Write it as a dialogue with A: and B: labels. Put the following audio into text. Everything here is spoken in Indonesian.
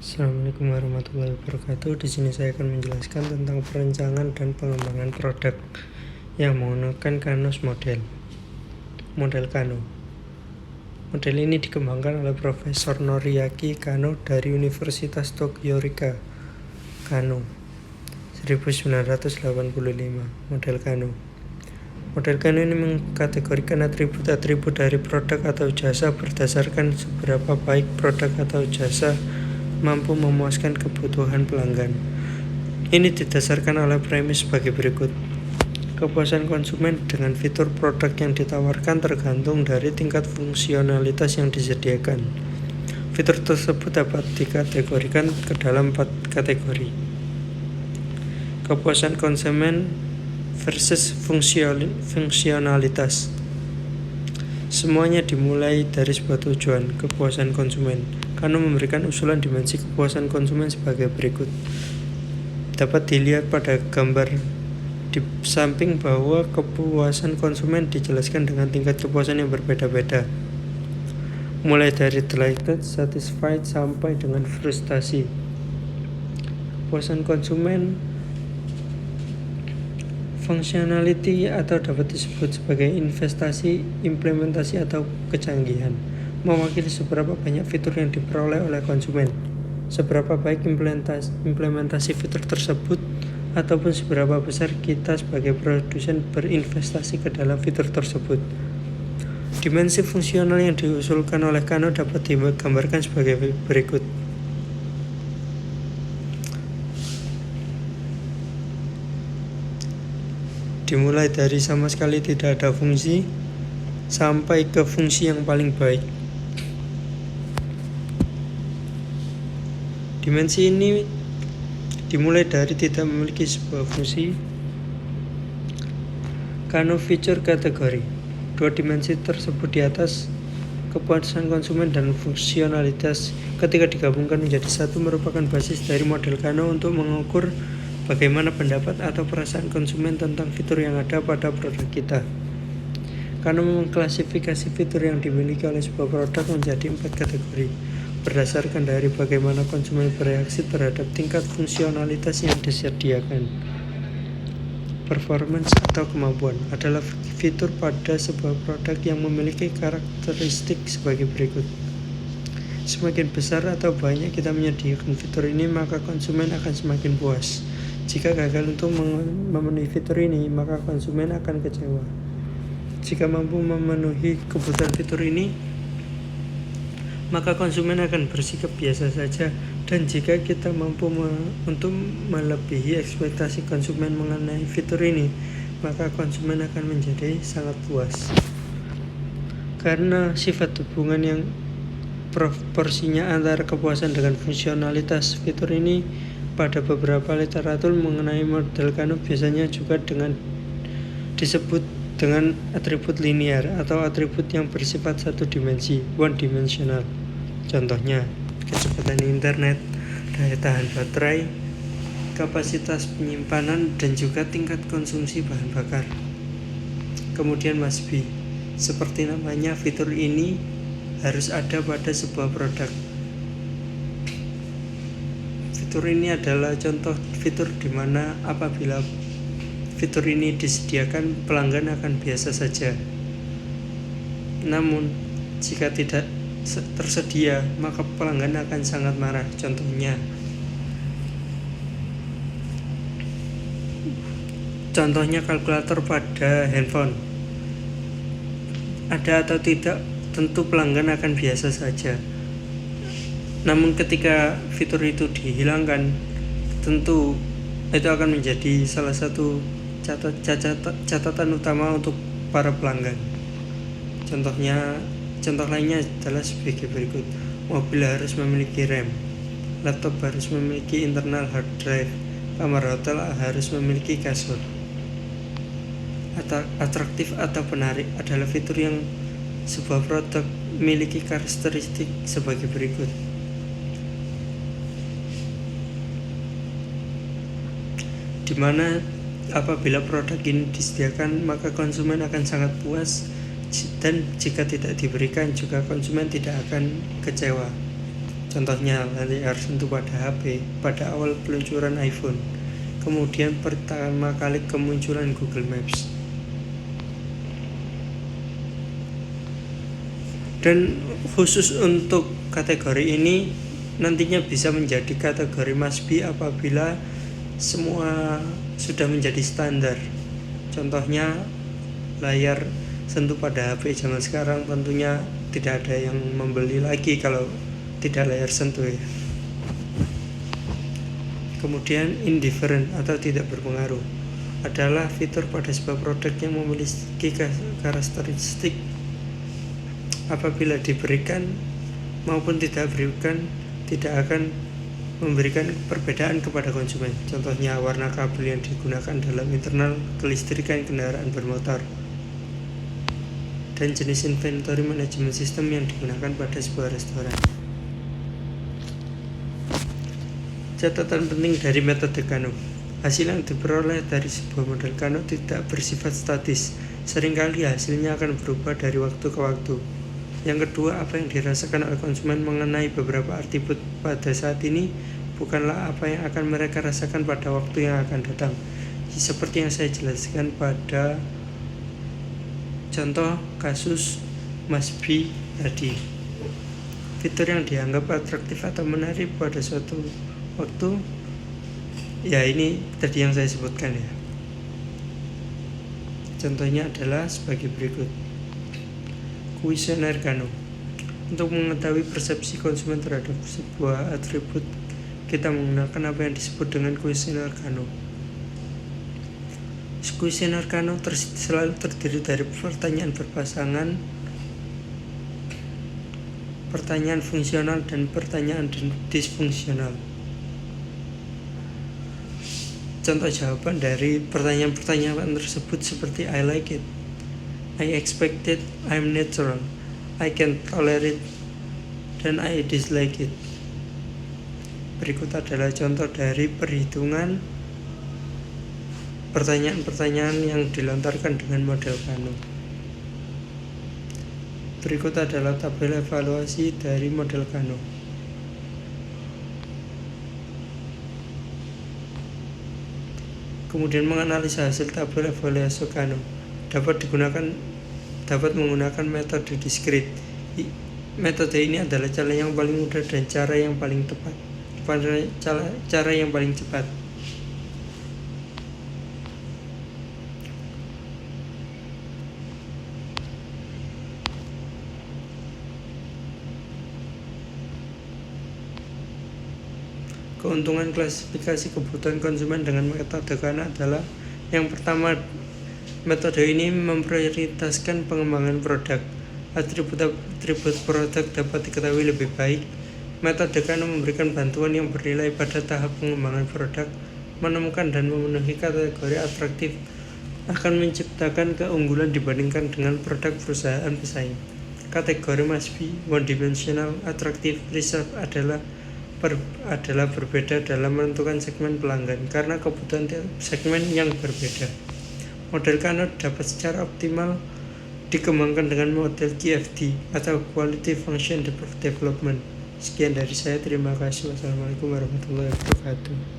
A: Assalamualaikum warahmatullahi wabarakatuh. Di sini saya akan menjelaskan tentang perencanaan dan pengembangan produk yang menggunakan Kanus model Kano. Model ini dikembangkan oleh Profesor Noriaki Kano dari Universitas Tokyo Rika Kano 1985. Model Kano ini mengkategorikan atribut-atribut dari produk atau jasa berdasarkan seberapa baik produk atau jasa mampu memuaskan kebutuhan pelanggan. Ini didasarkan oleh premis sebagai berikut. Kepuasan konsumen dengan fitur produk yang ditawarkan tergantung dari tingkat fungsionalitas yang disediakan. Fitur tersebut dapat dikategorikan ke dalam 4 kategori. Kepuasan konsumen versus fungsionalitas. Semuanya dimulai dari sebuah tujuan, kepuasan konsumen. Kano memberikan usulan dimensi kepuasan konsumen sebagai berikut. Dapat dilihat pada gambar di samping bahwa kepuasan konsumen dijelaskan dengan tingkat kepuasan yang berbeda-beda, mulai dari delighted, satisfied, sampai dengan frustasi. Kepuasan konsumen functionality atau dapat disebut sebagai investasi, implementasi, atau kecanggihan, mewakili seberapa banyak fitur yang diperoleh oleh konsumen, seberapa baik implementasi fitur tersebut, ataupun seberapa besar kita sebagai produsen berinvestasi ke dalam fitur tersebut. Dimensi fungsional yang diusulkan oleh Kano dapat digambarkan sebagai berikut. Dimulai dari sama sekali tidak ada fungsi sampai ke fungsi yang paling baik. Dimensi ini dimulai dari tidak memiliki sebuah fungsi. Kano feature kategori. Dua dimensi tersebut di atas, kepuasan konsumen dan fungsionalitas, ketika digabungkan menjadi satu merupakan basis dari model Kano untuk mengukur bagaimana pendapat atau perasaan konsumen tentang fitur yang ada pada produk kita. Kano mengklasifikasi fitur yang dimiliki oleh sebuah produk menjadi 4 kategori, berdasarkan dari bagaimana konsumen bereaksi terhadap tingkat fungsionalitas yang disediakan. Performance atau kemampuan adalah fitur pada sebuah produk yang memiliki karakteristik sebagai berikut. Semakin besar atau banyak kita menyediakan fitur ini, maka konsumen akan semakin puas. Jika gagal untuk memenuhi fitur ini, maka konsumen akan kecewa. Jika mampu memenuhi kebutuhan fitur ini, maka konsumen akan bersikap biasa saja. Dan jika kita mampu untuk melebihi ekspektasi konsumen mengenai fitur ini, maka konsumen akan menjadi sangat puas. Karena sifat hubungan yang proporsinya antara kepuasan dengan fungsionalitas fitur ini, pada beberapa literatur mengenai model Kano biasanya juga disebut dengan atribut linear atau atribut yang bersifat satu dimensi, one dimensional. Contohnya, kecepatan internet, daya tahan baterai, kapasitas penyimpanan, dan juga tingkat konsumsi bahan bakar. Kemudian must be, seperti namanya, fitur ini harus ada pada sebuah produk. Fitur ini adalah contoh fitur di mana apabila fitur ini disediakan, pelanggan akan biasa saja. Namun, jika tidak tersedia, maka pelanggan akan sangat marah. Contohnya kalkulator pada handphone. Ada atau tidak, tentu pelanggan akan biasa saja. Namun ketika fitur itu dihilangkan, tentu itu akan menjadi salah satu catatan utama untuk para pelanggan. Contoh lainnya adalah sebagai berikut. Mobil harus memiliki RAM, laptop harus memiliki internal hard drive, kamar hotel harus memiliki kasur. Atraktif atau menarik adalah fitur yang sebuah produk memiliki karakteristik sebagai berikut. Di mana apabila produk ini disediakan, maka konsumen akan sangat puas, dan jika tidak diberikan juga konsumen tidak akan kecewa. Contohnya layar sentuh pada HP pada awal peluncuran iPhone, kemudian pertama kali kemunculan Google Maps. Dan khusus untuk kategori ini nantinya bisa menjadi kategori must be apabila semua sudah menjadi standar. Contohnya layar sentuh pada HP zaman sekarang tentunya tidak ada yang membeli lagi kalau tidak layar sentuh ya. Kemudian indifferent atau tidak berpengaruh adalah fitur pada sebuah produk yang memiliki karakteristik apabila diberikan maupun tidak berikan tidak akan memberikan perbedaan kepada konsumen. Contohnya warna kabel yang digunakan dalam internal kelistrikan kendaraan bermotor, dan jenis inventory management system yang digunakan pada sebuah restoran. Catatan penting dari metode Kano: hasil yang diperoleh dari sebuah model Kano tidak bersifat statis. Seringkali hasilnya akan berubah dari waktu ke waktu. Yang kedua, apa yang dirasakan oleh konsumen mengenai beberapa atribut pada saat ini bukanlah apa yang akan mereka rasakan pada waktu yang akan datang. Seperti yang saya jelaskan pada contoh kasus Mas B tadi. Fitur yang dianggap atraktif atau menarik pada suatu waktu, ya ini tadi yang saya sebutkan ya. Contohnya adalah sebagai berikut. Kuesioner Kano. Untuk mengetahui persepsi konsumen terhadap sebuah atribut, kita menggunakan apa yang disebut dengan kuesioner Kano. Kuesioner Kano selalu terdiri dari pertanyaan berpasangan, pertanyaan fungsional, dan pertanyaan disfungsional. Contoh jawaban dari pertanyaan-pertanyaan tersebut seperti I like it, I expect it, I'm natural, I can tolerate, dan I dislike it. Berikut adalah contoh dari perhitungan pertanyaan-pertanyaan yang dilontarkan dengan model Kano. Berikut adalah tabel evaluasi dari model Kano. Kemudian menganalisa hasil tabel evaluasi Kano dapat menggunakan metode diskrit. Metode ini adalah cara yang paling mudah dan cara yang paling tepat. Cara yang paling cepat. Keuntungan klasifikasi kebutuhan konsumen dengan metode Kano adalah: yang pertama, metode ini memprioritaskan pengembangan produk. Atribut produk dapat diketahui lebih baik. Metode Kano memberikan bantuan yang bernilai pada tahap pengembangan produk. Menemukan dan memenuhi kategori atraktif akan menciptakan keunggulan dibandingkan dengan produk perusahaan pesaing. Kategori must be, one dimensional, atraktif, reserve adalah berbeda dalam menentukan segmen pelanggan karena kebutuhan segmen yang berbeda. Model Kano dapat secara optimal dikembangkan dengan model QFD atau Quality Function Development. Sekian dari saya, terima kasih. Wassalamualaikum warahmatullahi wabarakatuh.